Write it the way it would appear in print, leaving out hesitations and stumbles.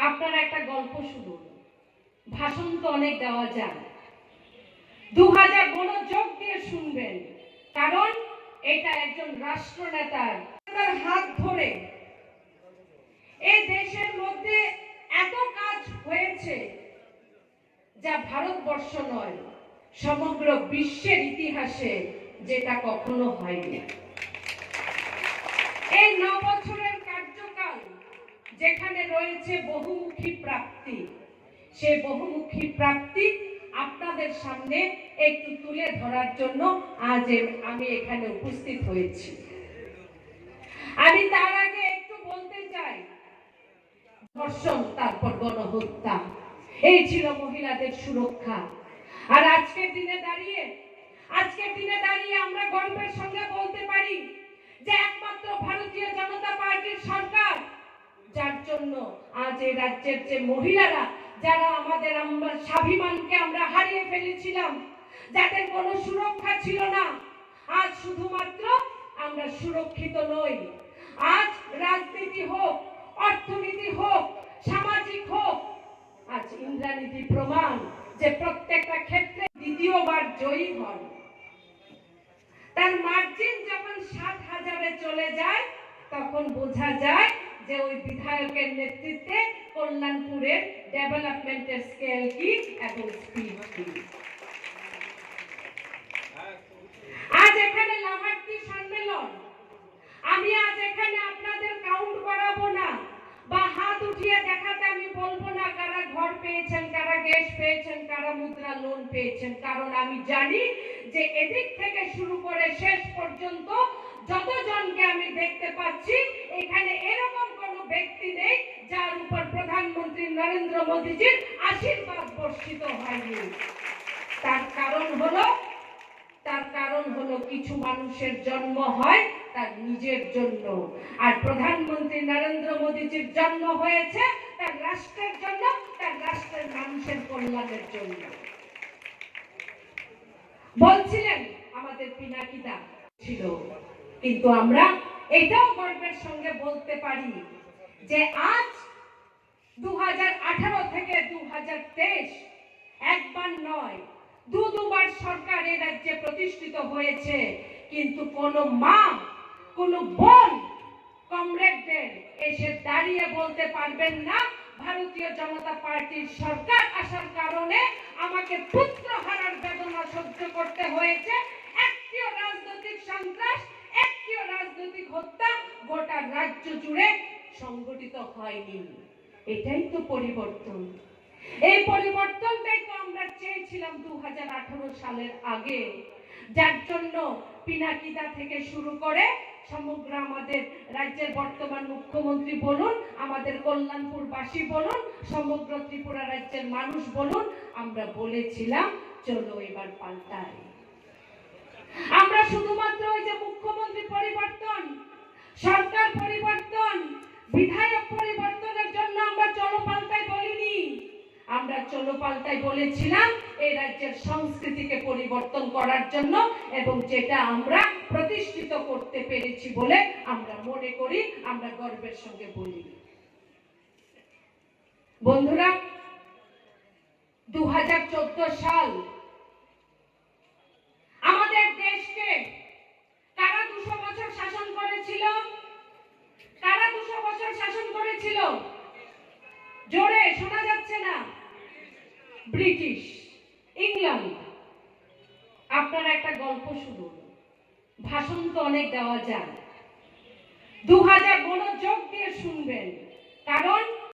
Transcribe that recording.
আপনারা একটা গল্প শুনুন। ভাষণ তো অনেক দেওয়া যায়, 2000 মনোযোগ দিয়ে শুনবেন, কারণ এটা একজন রাষ্ট্রনেতার হাত ধরে এই দেশের মধ্যে এত কাজ হয়েছে যা ভারতবর্ষ নয়, সমগ্র বিশ্বের ইতিহাসে যেটা কখনো হয়নি। এই 9 বছরের কার্যকাল যেখানে রয়েছে বহুমুখী প্রাপ্তি, সেই বহুমুখী প্রাপ্তি আপনাদের সামনে একটু তুলে ধরার জন্য আজ আমি এখানে উপস্থিত হয়েছি। আমি তার আগে একটু বলতে চাই, ধর্ষণ, তারপর গণহত্যা, এই ছিল মহিলাদের সুরক্ষা। আর আজকের দিনে দাঁড়িয়ে আমরা গর্বের সঙ্গে বলতে পারি যে একমাত্র ভারতীয় জনতা পার্টির সরকার, যার জন্য আজ এই রাজ্যের যে মহিলারা, যারা আমাদের স্বাভিমানকে আমরা হারিয়ে ফেলেছিলাম, যাদের কোনো সুরক্ষা ছিল না, আজ শুধুমাত্র আমরা সুরক্ষিত নই। আজ রাজনীতি হোক, অর্থনীতি হোক, সামাজিক হোক, আজ ইন্দ্রানীতি প্রমাণ যে প্রত্যেকটা ক্ষেত্রে দ্বিতীয়বার জয়ী হন। তার মার্জিন যখন 7,000-এ চলে যায়, তখন বোঝা যায় যে ওই বিধায়কের নেতৃত্বে কল্যাণপুরের ডেভেলপমেন্টের স্কেল কি এবং স্পিড কি। আজ এখানে লাভার্থী সম্মেলন, আমি আজ এখানে আপনাদের কাউন্ট করাবো না বা হাত উঠিয়ে দেখাতে আমি বলবো না কারা ঘর পেয়েছেন, কারা গ্যাস পেয়েছেন, কারা মুদ্রা লোন পেয়েছেন, কারণ আমি জানি যে এদিক থেকে শুরু করে শেষ পর্যন্ত যতজনকে আমি দেখতে পাচ্ছি, এখানে এরকম কোন ব্যক্তি নেই যার উপর প্রধানমন্ত্রী নরেন্দ্র মোদীজির আশীর্বাদ বর্ষিত হয়নি। তার কারণ হলো কিছু মানুষের জন্ম হয় তার নিজের জন্য, আর প্রধানমন্ত্রী নরেন্দ্র মোদীজির জন্ম হয়েছে তার রাষ্ট্রের জন্য, তার রাষ্ট্রের মানুষের কল্যাণের জন্য। বলছিলেন আমাদের পিনাকিদা ছিল, কিন্তু আমরা এটাও গর্বের সঙ্গে বলতে পারি যে আজ 2018 থেকে 2023 একবার নয়, দুবার সরকার এই রাজ্যে প্রতিষ্ঠিত হয়েছে, কিন্তু কোন মা, কোন বোন কমরেডদের এসে দাঁড়িয়ে বলতে পারবেন না ভারতীয় জনতা পার্টির সরকার আসার কারণে আমাকে পুত্র হারার বেদনা সহ্য করতে হয়েছে। একটিও রাজনৈতিক সন্ত্রাস, একটিও রাজনৈতিক হত্যা গোটা রাজ্য জুড়ে সংগঠিত হয়নি। এটাই তো পরিবর্তন। এই পরিবর্তনটাই তো আমরা চেয়েছিলাম 2018 সালের আগে, যার জন্য পিনাকিদা থেকে শুরু করে সমগ্র আমাদের রাজ্যের বর্তমান মুখ্যমন্ত্রী বলুন, আমাদের কল্যাণপুরবাসী বলুন, সমগ্র ত্রিপুরা রাজ্যের মানুষ বলুন, আমরা বলেছিলাম চলো এবার পাল্টাই। আমরা শুধুমাত্র ওই যে মুখ্যমন্ত্রী পরিবর্তন, সরকার পরিবর্তন, বিধায়ক পরিবর্তনের জন্য আমরা চলো পাল্টাই বলিনি। আমরা চলো পাল্টাই বলেছিলাম এই রাজ্যের সংস্কৃতিকে পরিবর্তন করার জন্য, এবং যেটা আমরা প্রতিষ্ঠিত করতে পেরেছি বলে আমরা মনে করি, আমরা গর্বের সঙ্গে বলি। বন্ধুরা, 2014 সাল আমাদের দেশকে কারা 200 বছর শাসন করেছিল? কারা 200 বছর শাসন করেছিল? জোরে শোনা যাচ্ছে না। British, England. আপনারা একটা গল্প শুনুন। ভাষণ তো অনেক দেওয়া যায়, 2000 মনোযোগ দিয়ে শুনবেন, কারণ